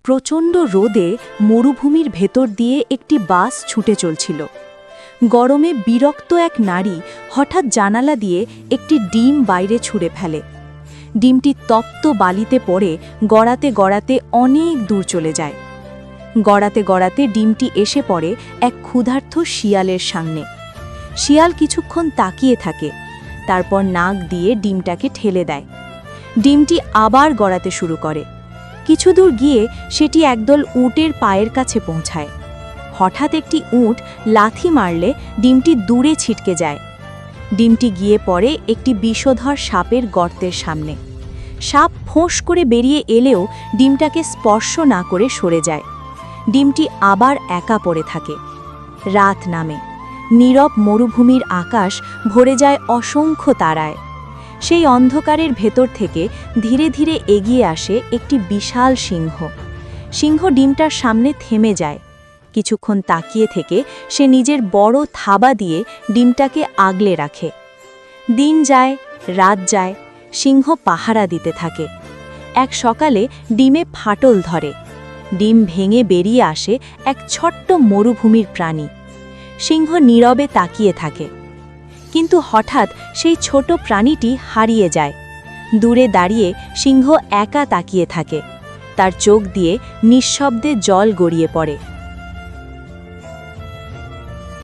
প্রচণ্ড রোদে মরুভূমির ভেতর দিয়ে একটি বাস ছুটে চলছিল। গরমে বিরক্ত এক নারী হঠাৎ জানালা দিয়ে একটি ডিম বাইরে ছুঁড়ে ফেলে। ডিমটি তপ্ত বালিতে পড়ে গড়াতে গড়াতে অনেক দূর চলে যায়। গড়াতে গড়াতে ডিমটি এসে পড়ে এক ক্ষুধার্ত শিয়ালের সামনে। শিয়াল কিছুক্ষণ তাকিয়ে থাকে, তারপর নাক দিয়ে ডিমটাকে ঠেলে দেয়। ডিমটি আবার গড়াতে শুরু করে। কিছু দূর গিয়ে সেটি একদল উটের পায়ের কাছে পৌঁছায়। হঠাৎ একটি উট লাথি মারলে ডিমটি দূরে ছিটকে যায়। ডিমটি গিয়ে পড়ে একটি বিষধর সাপের গর্তের সামনে। সাপ ফোঁস করে বেরিয়ে এলেও ডিমটাকে স্পর্শ না করে সরে যায়। ডিমটি আবার একা পড়ে থাকে। রাত নামে। নীরব মরুভূমির আকাশ ভরে যায় অসংখ্য তারায়। সেই অন্ধকারের ভেতর থেকে ধীরে ধীরে এগিয়ে আসে একটি বিশাল সিংহ। সিংহ ডিমটার সামনে থেমে যায়। কিছুক্ষণ তাকিয়ে থেকে সে নিজের বড় থাবা দিয়ে ডিমটাকে আগলে রাখে। দিন যায়, রাত যায়, সিংহ পাহারা দিতে থাকে। এক সকালে ডিমে ফাটল ধরে। ডিম ভেঙে বেরিয়ে আসে এক ছোট্ট মরুভূমির প্রাণী। সিংহ নীরবে তাকিয়ে থাকে। কিন্তু হঠাৎ সেই ছোট প্রাণীটি হারিয়ে যায়। দূরে দাঁড়িয়ে সিংহ একা তাকিয়ে থাকে। তার চোখ দিয়ে নিঃশব্দে জল গড়িয়ে পড়ে।